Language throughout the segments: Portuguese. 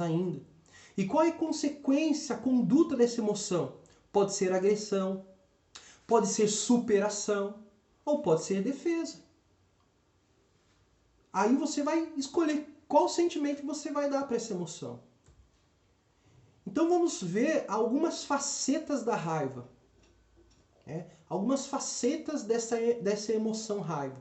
saindo. E qual é a consequência, a conduta dessa emoção? Pode ser agressão, pode ser superação ou pode ser defesa. Aí você vai escolher qual sentimento você vai dar para essa emoção. Então vamos ver algumas facetas da raiva. Algumas facetas dessa emoção raiva.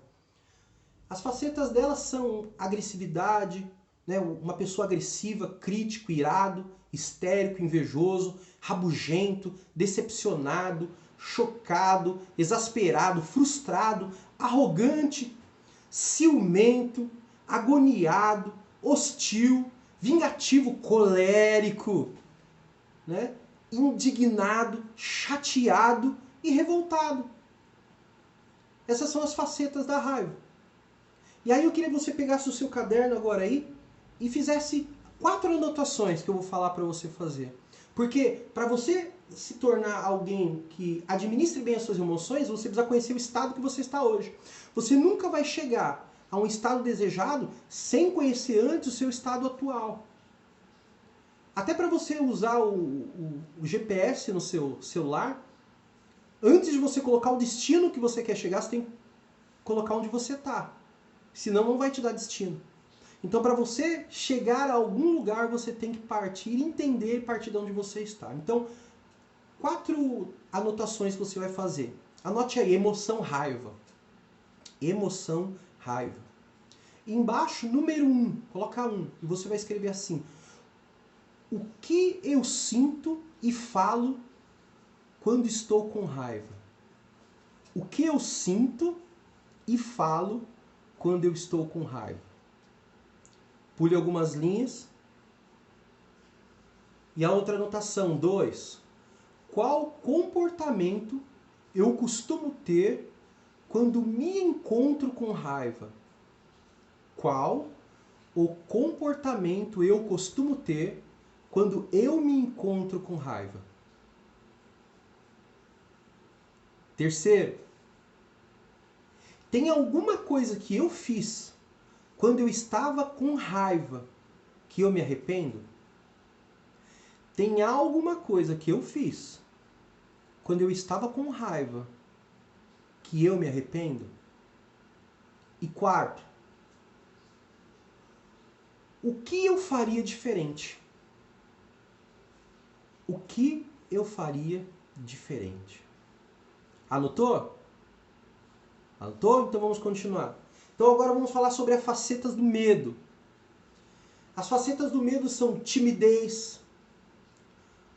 As facetas dela são agressividade, né? Uma pessoa agressiva, crítico, irado, histérico, invejoso, rabugento, decepcionado, chocado, exasperado, frustrado, arrogante, ciumento, agoniado, hostil, vingativo, colérico, né? Indignado, chateado e revoltado. Essas são as facetas da raiva. E aí eu queria que você pegasse o seu caderno agora aí e fizesse 4 anotações que eu vou falar para você fazer. Porque para você se tornar alguém que administre bem as suas emoções, você precisa conhecer o estado que você está hoje. Você nunca vai chegar a um estado desejado sem conhecer antes o seu estado atual. Até para você usar o GPS no seu celular, antes de você colocar o destino que você quer chegar, você tem que colocar onde você está. Senão não vai te dar destino. Então para você chegar a algum lugar, você tem que partir e entender a partir de onde você está. Então, 4 anotações que você vai fazer. Anote aí, emoção, raiva. Emoção, raiva. E embaixo, número 1, coloca 1. E você vai escrever assim: o que eu sinto e falo quando estou com raiva? O que eu sinto e falo quando eu estou com raiva? Pule algumas linhas. E a outra anotação, 2. Qual comportamento eu costumo ter quando me encontro com raiva? Qual o comportamento eu costumo ter quando eu me encontro com raiva? Terceiro, tem alguma coisa que eu fiz quando eu estava com raiva que eu me arrependo? Tem alguma coisa que eu fiz quando eu estava com raiva que eu me arrependo? E quarto, o que eu faria diferente? O que eu faria diferente? Anotou? Anotou? Então vamos continuar. Então agora vamos falar sobre as facetas do medo. As facetas do medo são timidez,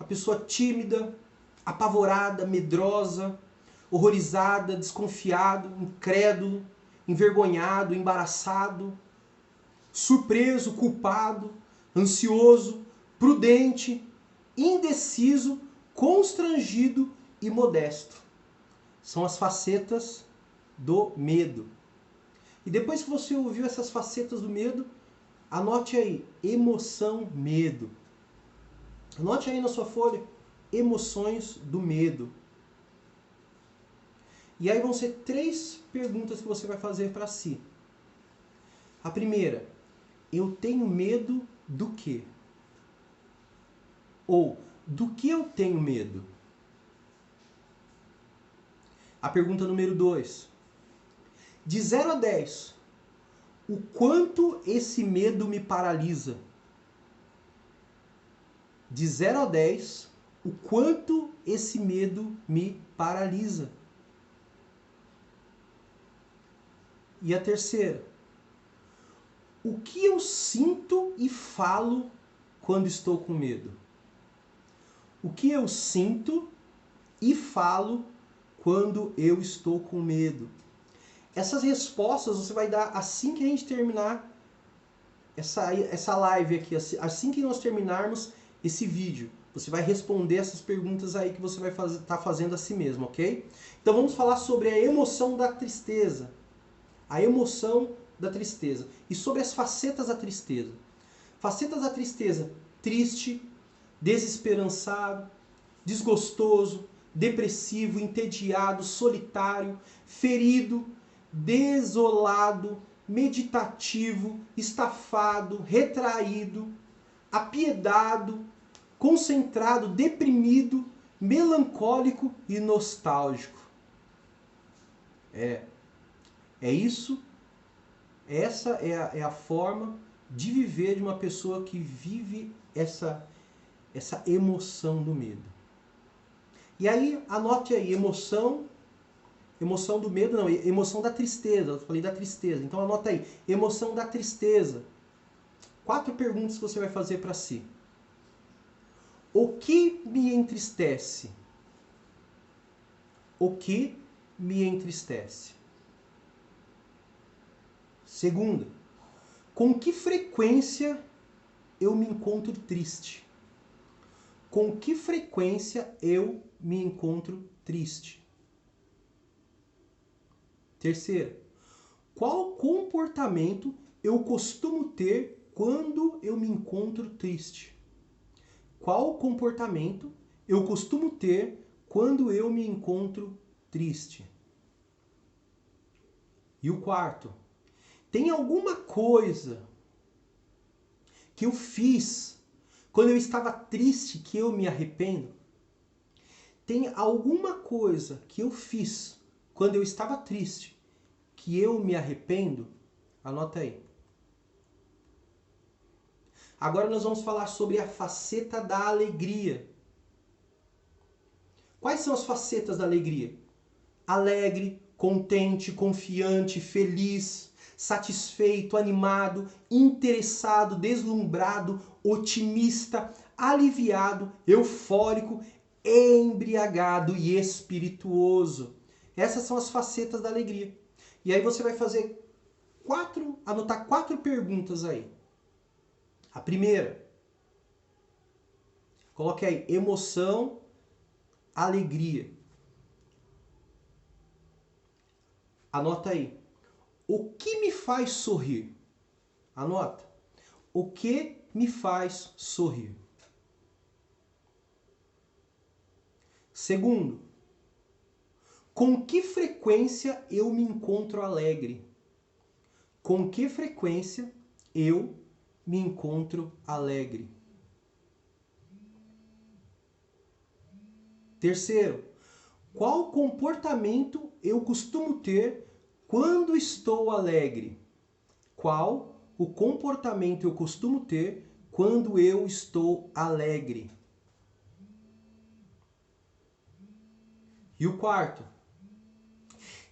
a pessoa tímida, apavorada, medrosa, horrorizada, desconfiado, incrédulo, envergonhado, embaraçado, surpreso, culpado, ansioso, prudente, indeciso, constrangido e modesto. São as facetas do medo. E depois que você ouviu essas facetas do medo, anote aí, emoção, medo. Anote aí na sua folha, emoções do medo. E aí vão ser 3 perguntas que você vai fazer para si. A primeira, eu tenho medo do quê? Ou, do que eu tenho medo? A pergunta número 2, de 0 a 10, o quanto esse medo me paralisa? De 0 a 10, o quanto esse medo me paralisa? E a terceira, o que eu sinto e falo quando estou com medo? O que eu sinto e falo quando eu estou com medo? Essas respostas você vai dar assim que a gente terminar essa live aqui, assim que nós terminarmos esse vídeo. Você vai responder essas perguntas aí que você vai estar fazendo a si mesmo, ok? Então vamos falar sobre a emoção da tristeza. A emoção da tristeza. E sobre as facetas da tristeza. Facetas da tristeza: triste, desesperançado, desgostoso, depressivo, entediado, solitário, ferido, desolado, meditativo, estafado, retraído, apiedado, concentrado, deprimido, melancólico e nostálgico. É isso. Essa é a forma de viver de uma pessoa que vive essa emoção do medo. E aí, anote aí, emoção do medo não, emoção da tristeza. Eu falei da tristeza. Então anota aí, emoção da tristeza. 4 perguntas que você vai fazer para si. O que me entristece? O que me entristece? Segunda, com que frequência eu me encontro triste? Com que frequência eu me encontro triste? Terceira, qual comportamento eu costumo ter quando eu me encontro triste? Qual comportamento eu costumo ter quando eu me encontro triste? E o quarto, tem alguma coisa que eu fiz quando eu estava triste que eu me arrependo? Tem alguma coisa que eu fiz quando eu estava triste que eu me arrependo? Anota aí. Agora nós vamos falar sobre a faceta da alegria. Quais são as facetas da alegria? Alegre, contente, confiante, feliz, satisfeito, animado, interessado, deslumbrado, otimista, aliviado, eufórico, embriagado e espirituoso. Essas são as facetas da alegria. E aí você vai fazer anotar 4 perguntas aí. A primeira, coloque aí, emoção, alegria. Anota aí. O que me faz sorrir? Anota. O que me faz sorrir? Segundo, com que frequência eu me encontro alegre? Com que frequência eu me encontro alegre? Terceiro, qual comportamento eu costumo ter quando estou alegre? Qual o comportamento eu costumo ter quando eu estou alegre? E o quarto,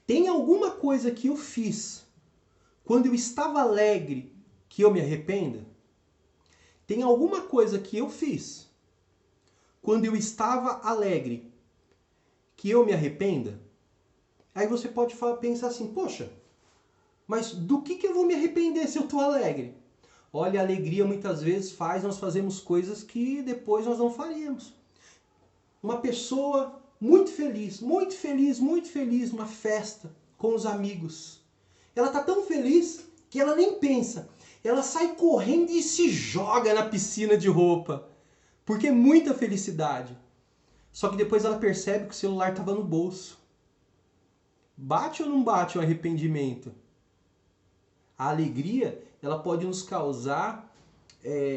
tem alguma coisa que eu fiz quando eu estava alegre que eu me arrependa? Tem alguma coisa que eu fiz quando eu estava alegre que eu me arrependa? Aí você pode pensar assim, poxa, mas do que eu vou me arrepender se eu estou alegre? Olha, a alegria muitas vezes nós fazemos coisas que depois nós não faríamos. Uma pessoa muito feliz, muito feliz, muito feliz, numa festa com os amigos. Ela está tão feliz que ela nem pensa. Ela sai correndo e se joga na piscina de roupa. Porque é muita felicidade. Só que depois ela percebe que o celular estava no bolso. Bate ou não bate o arrependimento? A alegria, ela pode nos causar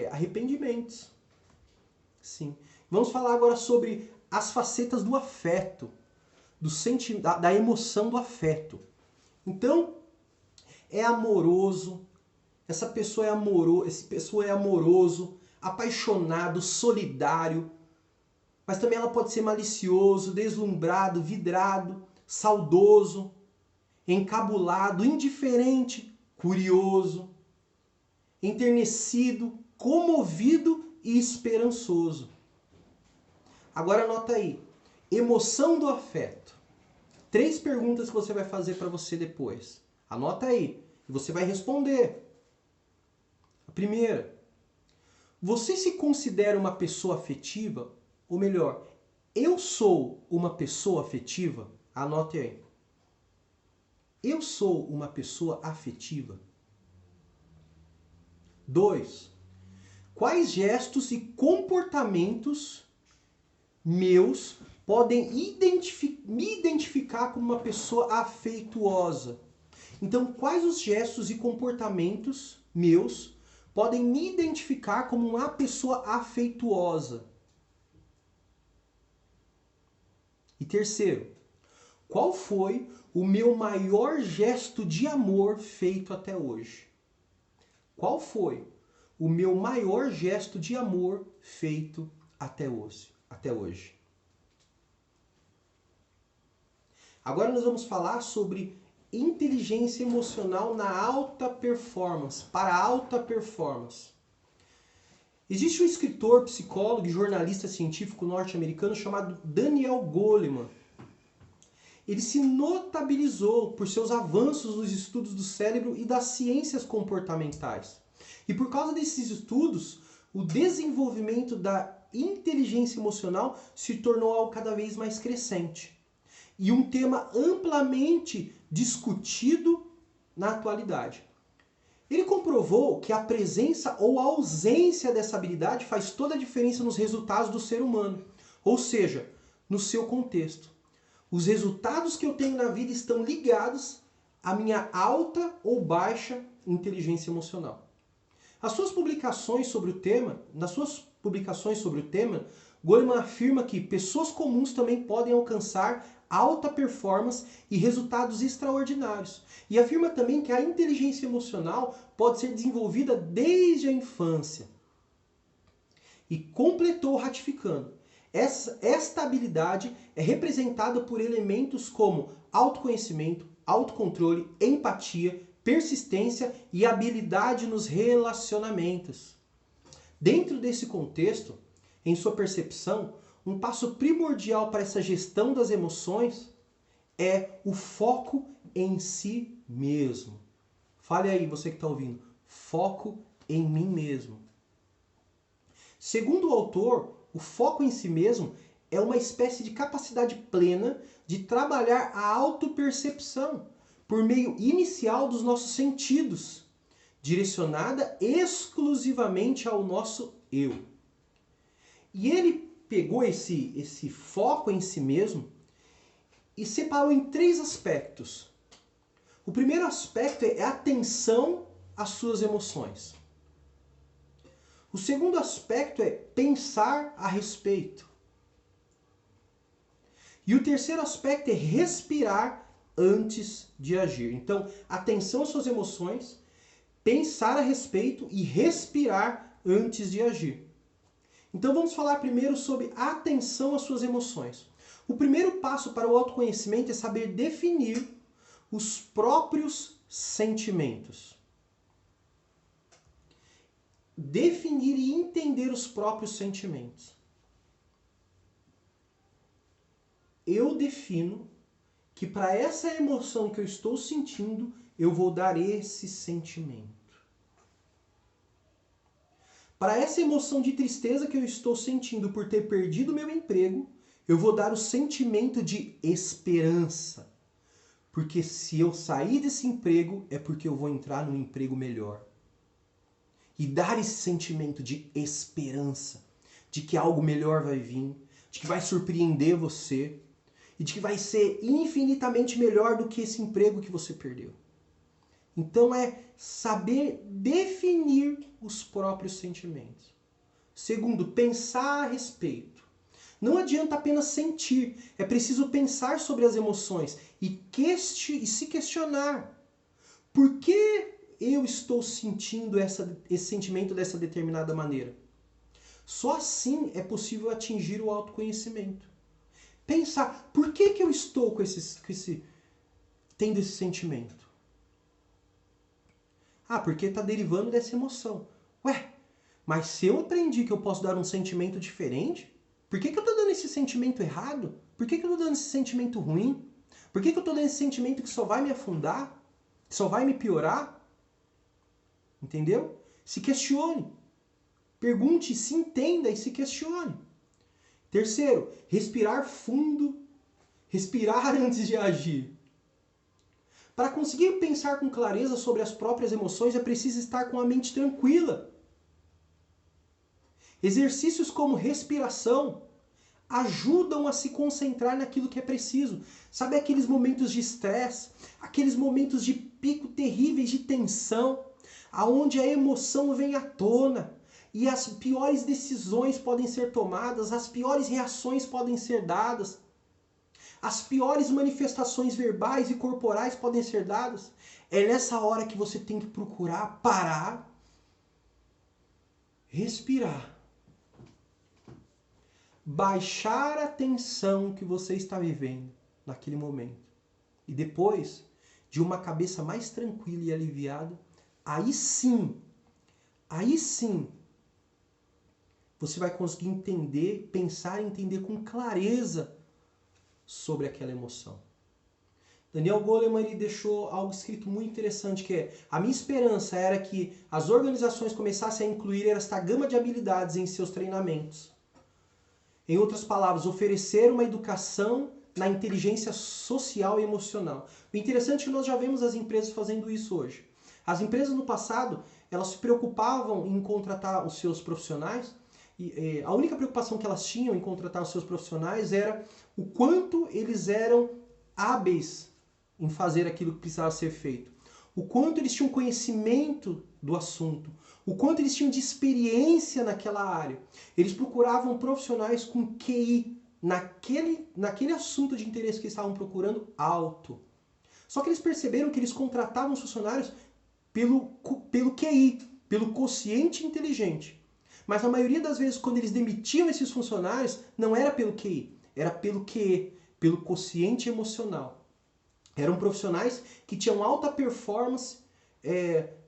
arrependimentos. Sim. Vamos falar agora sobre as facetas do afeto, da emoção do afeto. Então, é amoroso, essa pessoa é amoroso, apaixonado, solidário, mas também ela pode ser malicioso, deslumbrado, vidrado, saudoso, encabulado, indiferente, curioso, enternecido, comovido e esperançoso. Agora anota aí, emoção do afeto. 3 perguntas que você vai fazer para você depois. Anota aí e você vai responder. A primeira, você se considera uma pessoa afetiva? Ou melhor, eu sou uma pessoa afetiva? Anote aí. Eu sou uma pessoa afetiva? 2. Quais gestos e comportamentos meus podem me identificar como uma pessoa afetuosa? Então, quais os gestos e comportamentos meus podem me identificar como uma pessoa afetuosa? E terceiro, qual foi o meu maior gesto de amor feito até hoje? Qual foi o meu maior gesto de amor feito até hoje? Agora nós vamos falar sobre inteligência emocional na alta performance, para alta performance. Existe um escritor, psicólogo e jornalista científico norte-americano chamado Daniel Goleman. Ele se notabilizou por seus avanços nos estudos do cérebro e das ciências comportamentais. E por causa desses estudos, o desenvolvimento da inteligência emocional se tornou algo cada vez mais crescente. E um tema amplamente discutido na atualidade. Ele comprovou que a presença ou a ausência dessa habilidade faz toda a diferença nos resultados do ser humano, ou seja, no seu contexto. Os resultados que eu tenho na vida estão ligados à minha alta ou baixa inteligência emocional. Nas suas publicações sobre o tema, Goleman afirma que pessoas comuns também podem alcançar alta performance e resultados extraordinários. E afirma também que a inteligência emocional pode ser desenvolvida desde a infância. E completou ratificando: esta habilidade é representada por elementos como autoconhecimento, autocontrole, empatia, persistência e habilidade nos relacionamentos. Dentro desse contexto, em sua percepção, um passo primordial para essa gestão das emoções é o foco em si mesmo. Fale aí, você que está ouvindo. Foco em mim mesmo. Segundo o autor, o foco em si mesmo é uma espécie de capacidade plena de trabalhar a autopercepção por meio inicial dos nossos sentidos, direcionada exclusivamente ao nosso eu. E ele pegou esse foco em si mesmo e separou em 3 aspectos. O primeiro aspecto é a atenção às suas emoções. O segundo aspecto é pensar a respeito. E o terceiro aspecto é respirar antes de agir. Então, atenção às suas emoções, pensar a respeito e respirar antes de agir. Então vamos falar primeiro sobre a atenção às suas emoções. O primeiro passo para o autoconhecimento é saber definir os próprios sentimentos. Definir e entender os próprios sentimentos. Eu defino que para essa emoção que eu estou sentindo, eu vou dar esse sentimento. Para essa emoção de tristeza que eu estou sentindo por ter perdido meu emprego, eu vou dar o sentimento de esperança. Porque se eu sair desse emprego, é porque eu vou entrar num emprego melhor. E dar esse sentimento de esperança, de que algo melhor vai vir, de que vai surpreender você, e de que vai ser infinitamente melhor do que esse emprego que você perdeu. Então é saber definir os próprios sentimentos. Segundo, pensar a respeito. Não adianta apenas sentir, é preciso pensar sobre as emoções e se questionar. Por que eu estou sentindo esse sentimento dessa determinada maneira? Só assim é possível atingir o autoconhecimento. Pensar, por que eu estou tendo esse sentimento? Ah, porque está derivando dessa emoção. Ué, mas se eu aprendi que eu posso dar um sentimento diferente, por que eu estou dando esse sentimento errado? Por que eu estou dando esse sentimento ruim? Por que eu estou dando esse sentimento que só vai me afundar? Que só vai me piorar? Entendeu? Se questione. Pergunte, se entenda e se questione. Terceiro, respirar fundo. Respirar antes de agir. Para conseguir pensar com clareza sobre as próprias emoções, é preciso estar com a mente tranquila. Exercícios como respiração ajudam a se concentrar naquilo que é preciso. Sabe aqueles momentos de estresse, aqueles momentos de pico terríveis de tensão, aonde a emoção vem à tona e as piores decisões podem ser tomadas, as piores reações podem ser dadas, as piores manifestações verbais e corporais podem ser dadas. É nessa hora que você tem que procurar parar, respirar, baixar a tensão que você está vivendo naquele momento. E depois, de uma cabeça mais tranquila e aliviada, aí sim, você vai conseguir entender, pensar e entender com clareza sobre aquela emoção. Daniel Goleman ele deixou algo escrito muito interessante, que é: a minha esperança era que as organizações começassem a incluir esta gama de habilidades em seus treinamentos. Em outras palavras, oferecer uma educação na inteligência social e emocional. O interessante é que nós já vemos as empresas fazendo isso hoje. As empresas no passado, elas se preocupavam em contratar os seus profissionais, e a única preocupação que elas tinham em contratar os seus profissionais era o quanto eles eram hábeis em fazer aquilo que precisava ser feito, o quanto eles tinham conhecimento do assunto, o quanto eles tinham de experiência naquela área. Eles procuravam profissionais com QI naquele assunto de interesse que eles estavam procurando alto. Só que eles perceberam que eles contratavam os funcionários pelo QI, pelo quociente inteligente. Mas na maioria das vezes, quando eles demitiam esses funcionários, não era pelo QI, era pelo QE, pelo quociente emocional. Eram profissionais que tinham alta performance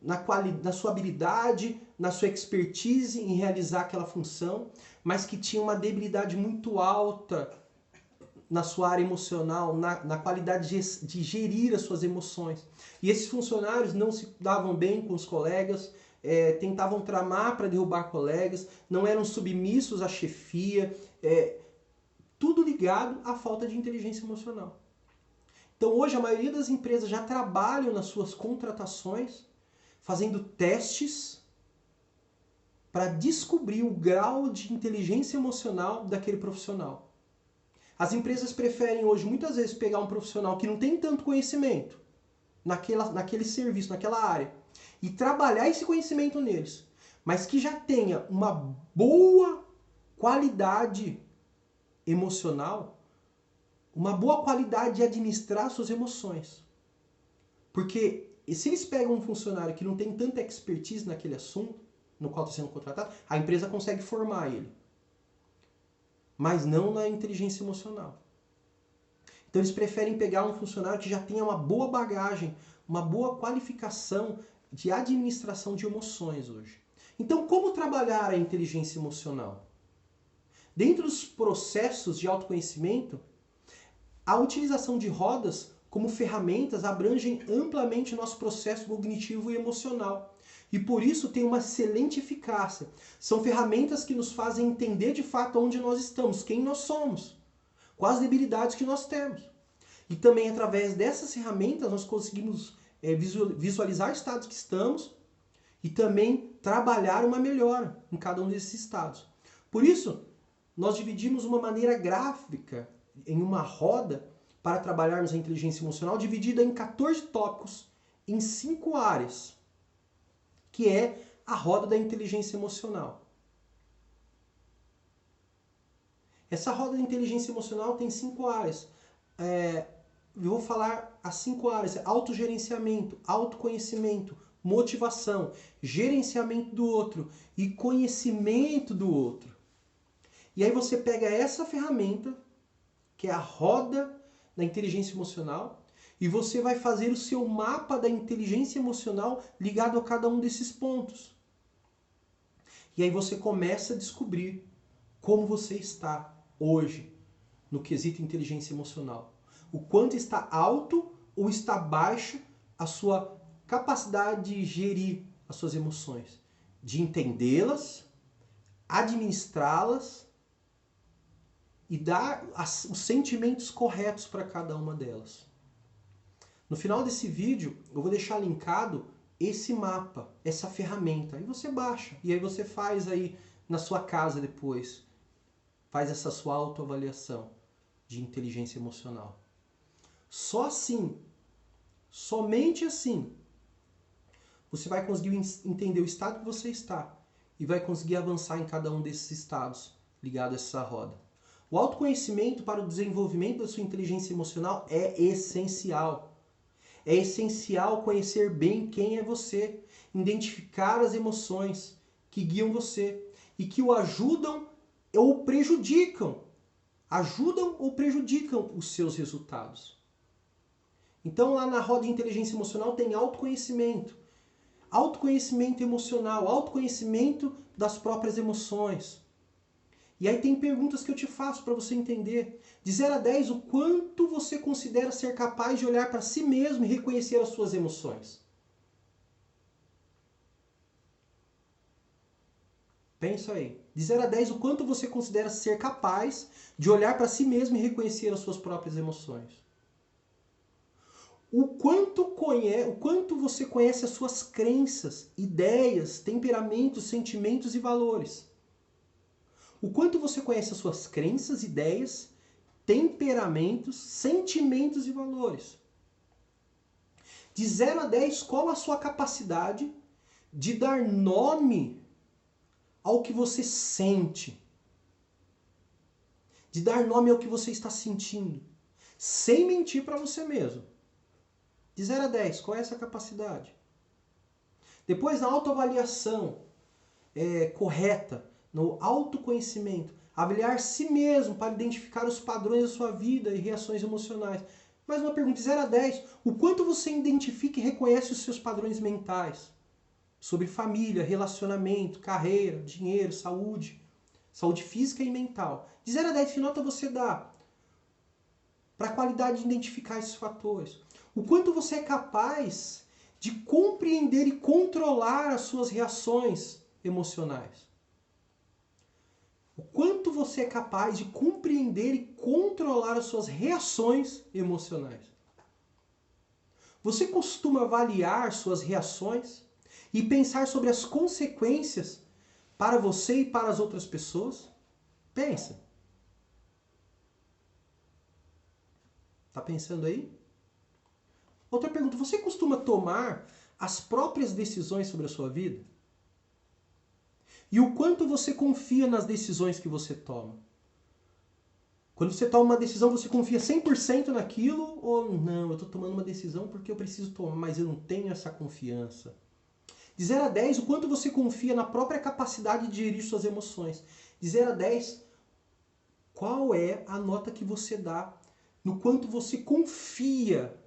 na sua habilidade, na sua expertise em realizar aquela função, mas que tinham uma debilidade muito alta na sua área emocional, na qualidade de gerir as suas emoções. E esses funcionários não se davam bem com os colegas, tentavam tramar para derrubar colegas, não eram submissos à chefia, tudo ligado à falta de inteligência emocional. Então hoje a maioria das empresas já trabalham nas suas contratações fazendo testes para descobrir o grau de inteligência emocional daquele profissional. As empresas preferem hoje muitas vezes pegar um profissional que não tem tanto conhecimento naquele serviço, naquela área, e trabalhar esse conhecimento neles, mas que já tenha uma boa qualidade emocional, uma boa qualidade de administrar suas emoções. Porque se eles pegam um funcionário que não tem tanta expertise naquele assunto, no qual está sendo contratado, a empresa consegue formar ele. Mas não na inteligência emocional. Então eles preferem pegar um funcionário que já tenha uma boa bagagem, uma boa qualificação de administração de emoções hoje. Então como trabalhar a inteligência emocional? Dentro dos processos de autoconhecimento, a utilização de rodas como ferramentas abrangem amplamente nosso processo cognitivo e emocional. E por isso tem uma excelente eficácia. São ferramentas que nos fazem entender de fato onde nós estamos, quem nós somos, quais debilidades que nós temos. E também através dessas ferramentas nós conseguimos visualizar estados que estamos e também trabalhar uma melhora em cada um desses estados. Por isso, nós dividimos uma maneira gráfica em uma roda para trabalharmos a inteligência emocional, dividida em 14 tópicos em 5 áreas, que é a roda da inteligência emocional. Essa roda da inteligência emocional tem 5 áreas. Eu vou falar as 5 áreas: autogerenciamento, autoconhecimento, motivação, gerenciamento do outro e conhecimento do outro. E aí você pega essa ferramenta, que é a roda da inteligência emocional, e você vai fazer o seu mapa da inteligência emocional ligado a cada um desses pontos. E aí você começa a descobrir como você está hoje no quesito inteligência emocional. O quanto está alto ou está baixo a sua capacidade de gerir as suas emoções, de entendê-las, administrá-las e dar os sentimentos corretos para cada uma delas. No final desse vídeo, eu vou deixar linkado esse mapa, essa ferramenta. Aí você baixa e aí você faz aí na sua casa depois. Faz essa sua autoavaliação de inteligência emocional. Só assim, somente assim, você vai conseguir entender o estado que você está e vai conseguir avançar em cada um desses estados ligados a essa roda. O autoconhecimento para o desenvolvimento da sua inteligência emocional é essencial. É essencial conhecer bem quem é você, identificar as emoções que guiam você e que o ajudam ou prejudicam. Ajudam ou prejudicam os seus resultados. Então lá na roda de inteligência emocional tem autoconhecimento. Autoconhecimento emocional, autoconhecimento das próprias emoções. E aí tem perguntas que eu te faço para você entender. De 0 a 10, o quanto você considera ser capaz de olhar para si mesmo e reconhecer as suas emoções? Pensa aí. De 0 a 10, o quanto você considera ser capaz de olhar para si mesmo e reconhecer as suas próprias emoções? O quanto você conhece as suas crenças, ideias, temperamentos, sentimentos e valores? O quanto você conhece as suas crenças, ideias, temperamentos, sentimentos e valores? De 0 a 10, qual a sua capacidade de dar nome ao que você sente? De dar nome ao que você está sentindo, sem mentir para você mesmo. De 0 a 10, qual é essa capacidade? Depois, na autoavaliação correta, no autoconhecimento, avaliar si mesmo para identificar os padrões da sua vida e reações emocionais. Mais uma pergunta, de 0 a 10, o quanto você identifica e reconhece os seus padrões mentais? Sobre família, relacionamento, carreira, dinheiro, saúde física e mental. De 0 a 10, que nota você dá para a qualidade de identificar esses fatores? O quanto você é capaz de compreender e controlar as suas reações emocionais? O quanto você é capaz de compreender e controlar as suas reações emocionais? Você costuma avaliar suas reações e pensar sobre as consequências para você e para as outras pessoas? Pensa. Tá pensando aí? Outra pergunta, você costuma tomar as próprias decisões sobre a sua vida? E o quanto você confia nas decisões que você toma? Quando você toma uma decisão, você confia 100% naquilo? Ou não, eu estou tomando uma decisão porque eu preciso tomar, mas eu não tenho essa confiança? De 0 a 10, o quanto você confia na própria capacidade de gerir suas emoções? De 0 a 10, qual é a nota que você dá no quanto você confia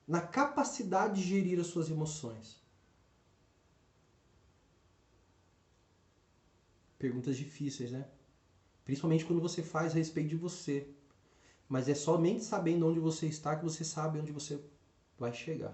na capacidade de gerir as suas emoções? Perguntas difíceis, né? Principalmente quando você faz a respeito de você. Mas é somente sabendo onde você está que você sabe onde você vai chegar.